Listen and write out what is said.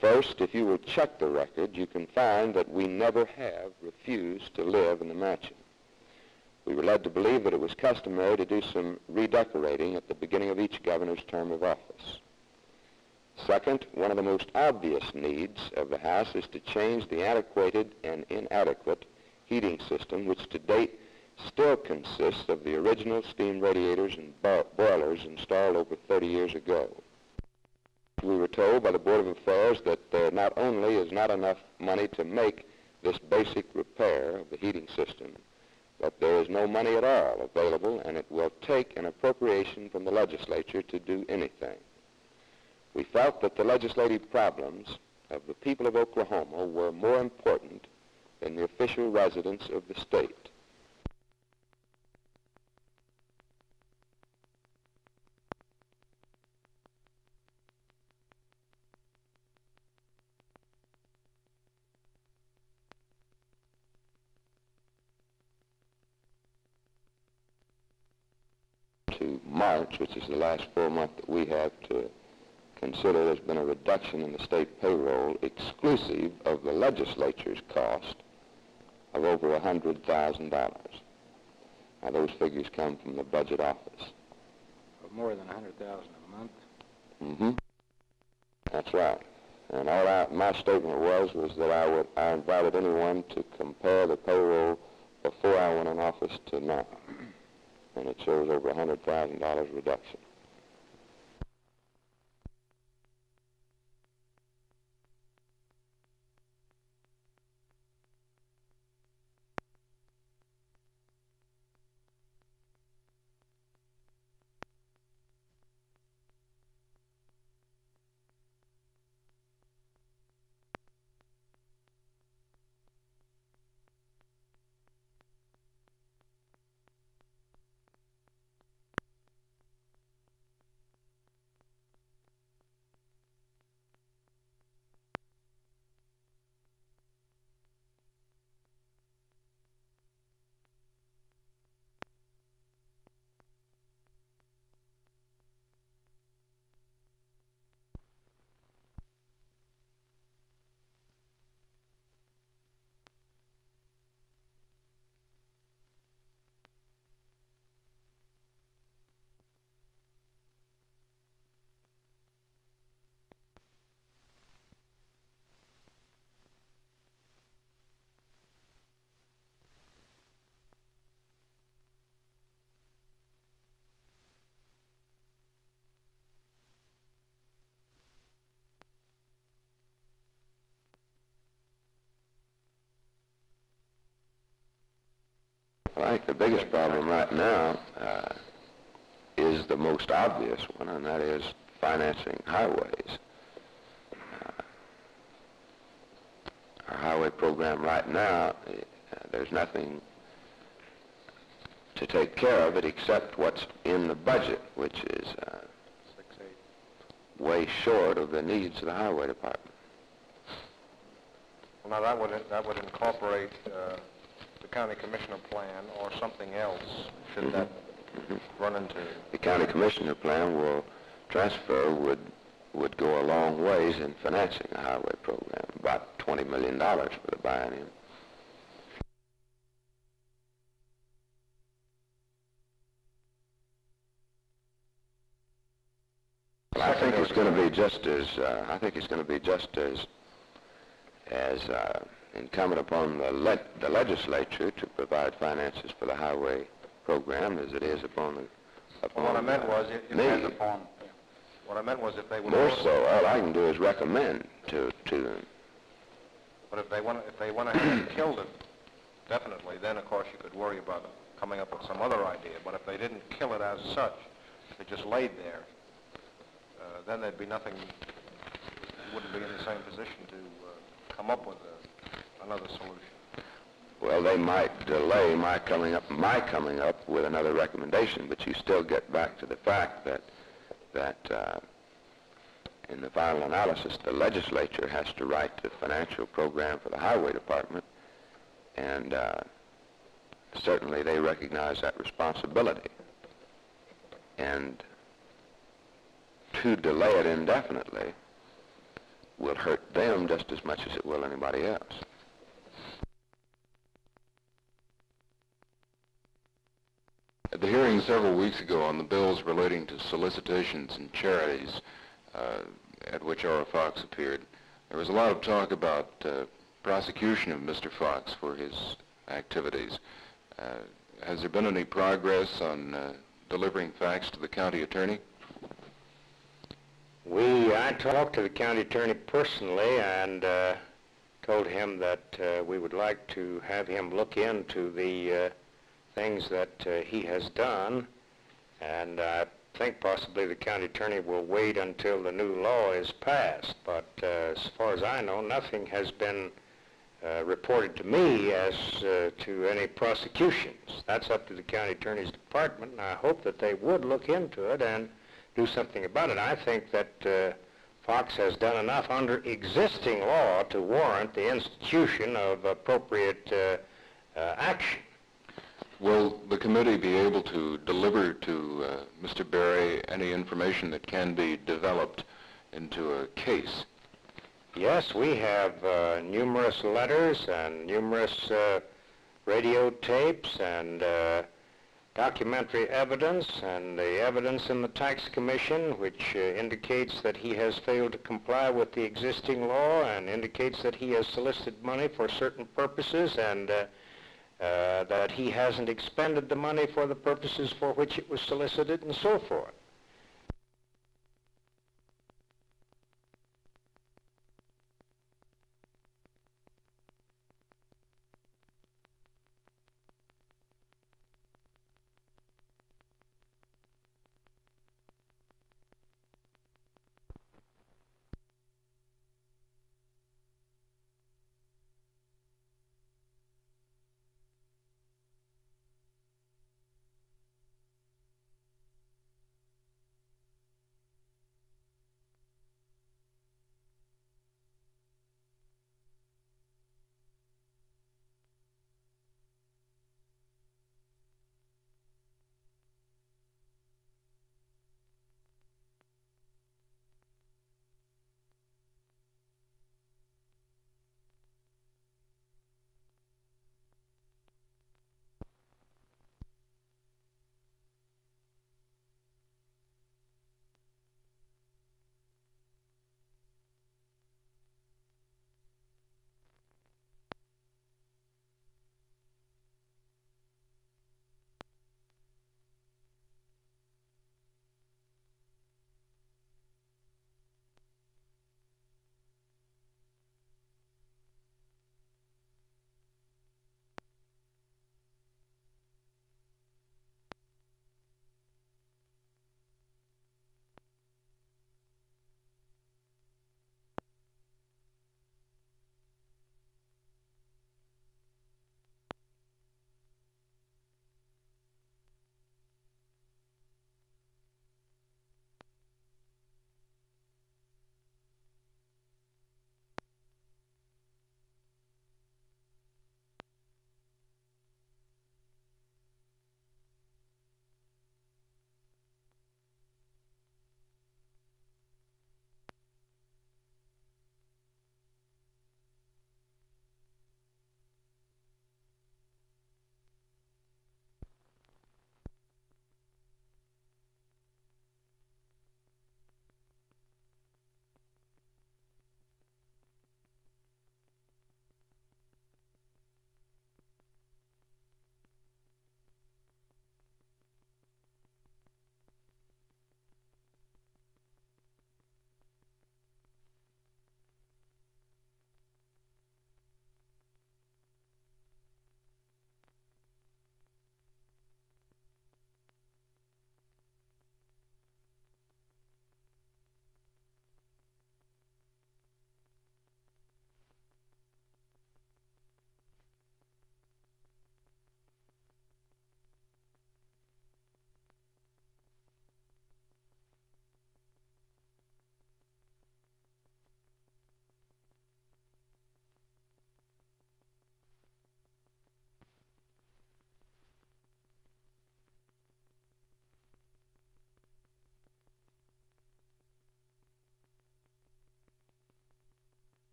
First, if you will check the record, you can find that we never have refused to live in the mansion. We were led to believe that it was customary to do some redecorating at the beginning of each governor's term of office. Second, one of the most obvious needs of the House is to change the antiquated and inadequate heating system, which to date still consists of the original steam radiators and boilers installed over 30 years ago. We were told by the Board of Affairs that there not only is not enough money to make this basic repair of the heating system, but there is no money at all available, and it will take an appropriation from the legislature to do anything. We felt that the legislative problems of the people of Oklahoma were more important than the official residents of the state. To March, which is the last full month that we have to consider, there's been a reduction in the state payroll exclusive of the legislature's cost of over $100,000. Now, those figures come from the budget office. Of more than $100,000 a month? Mm-hmm. That's right. And my statement was that I invited anyone to compare the payroll before I went in office to now. And it shows over $100,000 reduction. I think the biggest problem right now is the most obvious one, and that is financing highways. Our highway program right now, there's nothing to take care of it except what's in the budget, which is way short of the needs of the highway department. Well, now that would incorporate the county commissioner plan or something else, should that run into... The county commissioner plan will transfer would go a long ways in financing a highway program, about $20 million for the biennium. I think it's going to be just as incumbent upon the legislature to provide finances for the highway program as it is upon what I meant was me. What I meant was if they were more so, all I can do is recommend to them. But if they want to have it killed it, definitely, then of course you could worry about coming up with some other idea. But if they didn't kill it as such, if it just laid there, then there'd be nothing. You wouldn't be in the same position to come up with another solution. Well, they might delay my coming up with another recommendation, but you still get back to the fact that in the final analysis, the legislature has to write the financial program for the highway department, and certainly they recognize that responsibility. And to delay it indefinitely will hurt them just as much as it will anybody else. At the hearing several weeks ago on the bills relating to solicitations and charities, at which R. Fox appeared, there was a lot of talk about prosecution of Mr. Fox for his activities. Has there been any progress on delivering facts to the county attorney? I talked to the county attorney personally and told him that we would like to have him look into the things that he has done, and I think possibly the county attorney will wait until the new law is passed. But as far as I know, nothing has been reported to me as to any prosecutions. That's up to the county attorney's department, and I hope that they would look into it and do something about it. I think that Fox has done enough under existing law to warrant the institution of appropriate action. Will the committee be able to deliver to Mr. Berry any information that can be developed into a case? Yes, we have numerous letters and numerous radio tapes and documentary evidence, and the evidence in the tax commission, which indicates that he has failed to comply with the existing law and indicates that he has solicited money for certain purposes and that he hasn't expended the money for the purposes for which it was solicited and so forth.